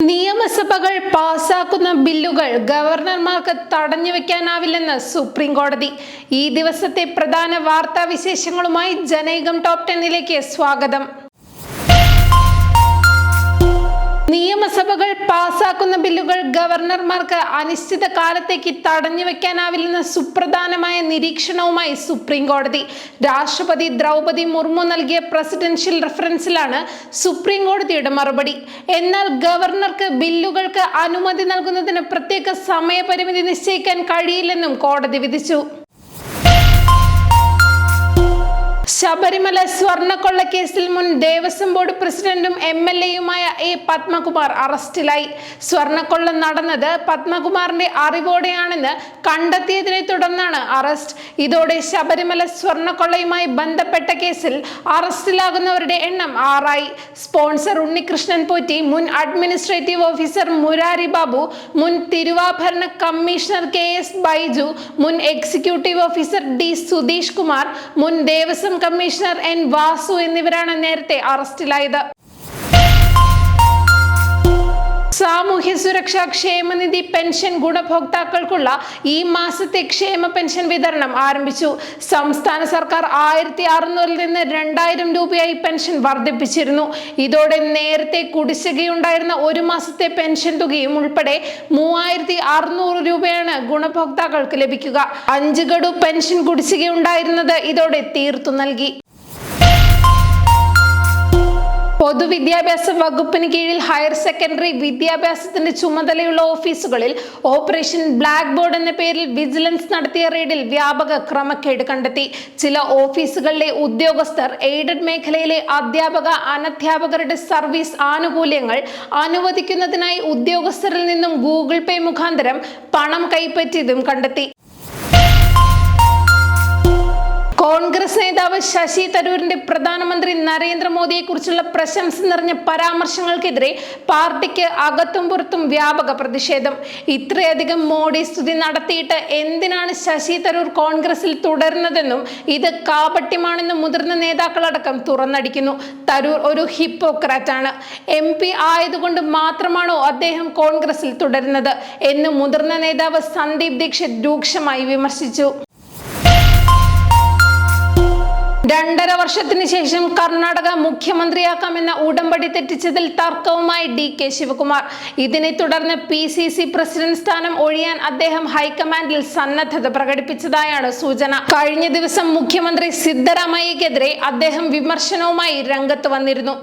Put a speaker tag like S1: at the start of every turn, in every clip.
S1: നിയമസഭകൾ പാസാക്കുന്ന ബില്ലുകൾ ഗവർണർമാർക്ക് തടഞ്ഞുവെക്കാനാവില്ലെന്ന് സുപ്രീം കോടതി. ഈ ദിവസത്തെ പ്രധാന വാർത്താ വിശേഷങ്ങളുമായി ജനൈകം ടോപ്പ് 10 സ്വാഗതം. നിയമസഭകൾ പാസാക്കുന്ന ബില്ലുകൾ ഗവർണർമാർക്ക് അനിശ്ചിത കാലത്തേക്ക് തടഞ്ഞുവെക്കാനാവില്ലെന്ന സുപ്രധാനമായ നിരീക്ഷണവുമായി സുപ്രീം കോടതി. രാഷ്ട്രപതി ദ്രൗപദി മുർമു നൽകിയ പ്രസിഡൻഷ്യൽ റഫറൻസിലാണ് സുപ്രീം കോടതിയുടെ മറുപടി. എന്നാൽ ഗവർണർക്ക് ബില്ലുകൾക്ക് അനുമതി നൽകുന്നതിന് പ്രത്യേക സമയപരിമിതി നിശ്ചയിക്കാൻ കഴിയില്ലെന്നും കോടതി വിധിച്ചു. ശബരിമല സ്വർണ്ണക്കൊള്ളക്കേസിൽ മുൻ ദേവസ്വം ബോർഡ് പ്രസിഡന്റും MLA-യുമായ A. പത്മകുമാർ അറസ്റ്റിലായി. സ്വർണ്ണക്കൊള്ള നടന്നത് പത്മകുമാറിന്റെ അറിവോടെയാണെന്ന് കണ്ടെത്തിയതിനെ തുടർന്നാണ് അറസ്റ്റ്. ഇതോടെ ശബരിമല സ്വർണ്ണക്കൊള്ളയുമായി ബന്ധപ്പെട്ട കേസിൽ അറസ്റ്റിലാകുന്നവരുടെ എണ്ണം 6ആയി. സ്പോൺസർ ഉണ്ണികൃഷ്ണൻ പോറ്റി, മുൻ അഡ്മിനിസ്ട്രേറ്റീവ് ഓഫീസർ മുരാരി ബാബു, മുൻ തിരുവാഭരണ കമ്മീഷണർ KS ബൈജു, മുൻ executive officer D. Sudheesh Kumar, മുൻ ദേവസ്വം കമ്മീഷണർ N. വാസു എന്നിവരാണ് നേരത്തെ അറസ്റ്റിലായത്. സാമൂഹ്യ സുരക്ഷാ ക്ഷേമനിധി പെൻഷൻ ഗുണഭോക്താക്കൾക്കുള്ള ഈ മാസത്തെ ക്ഷേമ പെൻഷൻ വിതരണം ആരംഭിച്ചു. സംസ്ഥാന സർക്കാർ 1600 നിന്ന് 2000 രൂപയായി പെൻഷൻ വർദ്ധിപ്പിച്ചിരുന്നു. ഇതോടെ നേരത്തെ കുടിശ്ശികയുണ്ടായിരുന്ന ഒരു മാസത്തെ പെൻഷൻ തുകയും ഉൾപ്പെടെ 3600 രൂപയാണ് ഗുണഭോക്താക്കൾക്ക് ലഭിക്കുക. 5 ഗഡു പെൻഷൻ കുടിശ്ശികയുണ്ടായിരുന്നത് ഇതോടെ തീർത്തു നൽകി. പൊതുവിദ്യാഭ്യാസ വകുപ്പിന് കീഴിൽ ഹയർ സെക്കൻഡറി വിദ്യാഭ്യാസത്തിന്റെ ചുമതലയുള്ള ഓഫീസുകളിൽ ഓപ്പറേഷൻ ബ്ലാക്ക് ബോർഡ് എന്ന പേരിൽ വിജിലൻസ് നടത്തിയ റെയ്ഡിൽ വ്യാപക ക്രമക്കേട് കണ്ടെത്തി. ചില ഓഫീസുകളിലെ ഉദ്യോഗസ്ഥർ എയ്ഡഡ് മേഖലയിലെ അധ്യാപക അനധ്യാപകരുടെ സർവീസ് ആനുകൂല്യങ്ങൾ അനുവദിക്കുന്നതിനായി ഉദ്യോഗസ്ഥരിൽ നിന്നും ഗൂഗിൾ പേ മുഖാന്തരം പണം കൈപ്പറ്റിയതും കണ്ടെത്തി. കോൺഗ്രസ് നേതാവ് ശശി തരൂരിന്റെ പ്രധാനമന്ത്രി നരേന്ദ്രമോദിയെ കുറിച്ചുള്ള പ്രശംസ നിറഞ്ഞ പരാമർശങ്ങൾക്കെതിരെ പാർട്ടിക്ക് അകത്തും പുറത്തും വ്യാപക പ്രതിഷേധം. ഇത്രയധികം മോഡി സ്തുതി നടത്തിയിട്ട് എന്തിനാണ് ശശി തരൂർ കോൺഗ്രസിൽ തുടരുന്നതെന്നും ഇത് കാപട്യമാണെന്നും മുതിർന്ന നേതാക്കളടക്കം തുറന്നടിക്കുന്നു. തരൂർ ഒരു ഹിപ്പോക്രാറ്റാണ്. MP ആയതുകൊണ്ട് മാത്രമാണോ അദ്ദേഹം കോൺഗ്രസിൽ തുടരുന്നത് എന്ന് മുതിർന്ന നേതാവ് സന്ദീപ് ദീക്ഷിത് രൂക്ഷമായി വിമർശിച്ചു. 2.5 വർഷത്തിന് ശേഷം കർണാടക മുഖ്യമന്ത്രിയാക്കാമെന്ന ഉടമ്പടി തെറ്റിച്ചതിൽ തർക്കവുമായി DK ശിവകുമാർ. ഇതിനെ തുടർന്ന് PCC പ്രസിഡന്റ് സ്ഥാനം ഒഴിയാൻ അദ്ദേഹം ഹൈക്കമാൻഡിൽ സന്നദ്ധത പ്രകടിപ്പിച്ചതായാണ് സൂചന. കഴിഞ്ഞ ദിവസം മുഖ്യമന്ത്രി സിദ്ധരാമയ്യക്കെതിരെ അദ്ദേഹം വിമർശനവുമായി രംഗത്ത് വന്നിരുന്നു.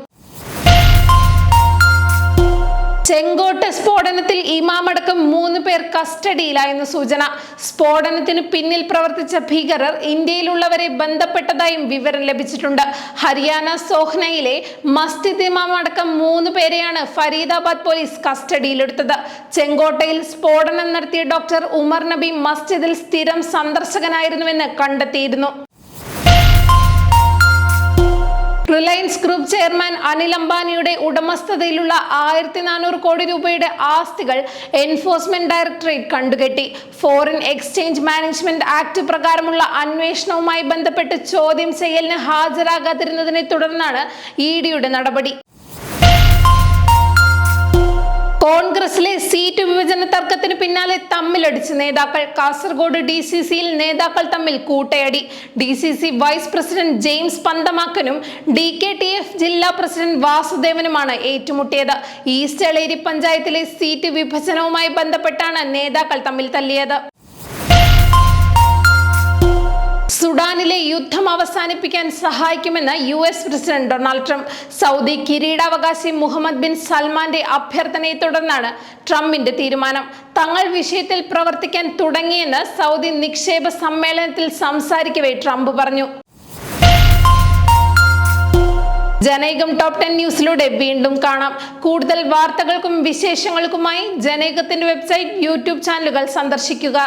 S1: ചെങ്കോട്ട സ്ഫോടനത്തിൽ ഇമാമടക്കം 3 പേർ കസ്റ്റഡിയിലായെന്ന് സൂചന. സ്ഫോടനത്തിന് പിന്നിൽ പ്രവർത്തിച്ച ഭീകരർ ഇന്ത്യയിലുള്ളവരെ ബന്ധപ്പെട്ടതായും വിവരം ലഭിച്ചിട്ടുണ്ട്. ഹരിയാന സോഹ്നയിലെ മസ്ജിദ് ഇമാമടക്കം 3 പേരെയാണ് ഫരീദാബാദ് പോലീസ് കസ്റ്റഡിയിലെടുത്തത്. ചെങ്കോട്ടയിൽ സ്ഫോടനം നടത്തിയ ഡോക്ടർ ഉമർ നബി മസ്ജിദിൽ സ്ഥിരം സന്ദർശകനായിരുന്നുവെന്ന് കണ്ടെത്തിയിരുന്നു. റിലയൻസ് ഗ്രൂപ്പ് ചെയർമാൻ അനിൽ അംബാനിയുടെ ഉടമസ്ഥതയിലുള്ള 1400 കോടി രൂപയുടെ ആസ്തികൾ എൻഫോഴ്സ്മെന്റ് ഡയറക്ടറേറ്റ് കണ്ടുകെട്ടി. ഫോറിൻ എക്സ്ചേഞ്ച് മാനേജ്മെന്റ് ആക്ട് പ്രകാരമുള്ള അന്വേഷണവുമായി ബന്ധപ്പെട്ട് ചോദ്യം ചെയ്യലിന് ഹാജരാകാതിരുന്നതിനെ തുടർന്നാണ് EDയുടെ നടപടി. കോൺഗ്രസിലെ സീറ്റ് വിഭജന തർക്കത്തിന് പിന്നാലെ തമ്മിലടിച്ച് നേതാക്കൾ. കാസർഗോഡ് DCCയിൽ നേതാക്കൾ തമ്മിൽ കൂട്ടയടി. DCC വൈസ് പ്രസിഡന്റ് ജെയിംസ് പന്തമാക്കനും DKTF ജില്ലാ പ്രസിഡന്റ് വാസുദേവനുമാണ് ഏറ്റുമുട്ടിയത്. ഈസ്റ്റ് എളേരി പഞ്ചായത്തിലെ സീറ്റ് വിഭജനവുമായി ബന്ധപ്പെട്ടാണ് നേതാക്കൾ തമ്മിൽ തല്ലിയത്. സുഡാനിലെ യുദ്ധം അവസാനിപ്പിക്കാൻ സഹായിക്കുമെന്ന് US president Donald Trump. Saudi കിരീടാവകാശി മുഹമ്മദ് ബിൻ സൽമാന്റെ അഭ്യർത്ഥനയെ തുടർന്നാണ് ട്രംപിന്റെ തീരുമാനം. തങ്ങൾ വിഷയത്തിൽ പ്രവർത്തിക്കാൻ തുടങ്ങിയെന്ന് സൗദി നിക്ഷേപ സമ്മേളനത്തിൽ സംസാരിക്കവേ ട്രംപ് പറഞ്ഞു. ജനൈകം ടോപ്പ് 10 ന്യൂസിലൂടെ വീണ്ടും കാണാം. കൂടുതൽ വാർത്തകൾക്കും വിശേഷങ്ങൾക്കുമായി ജനൈകത്തിന്റെ വെബ്സൈറ്റ്, YouTube ചാനലുകൾ സന്ദർശിക്കുക.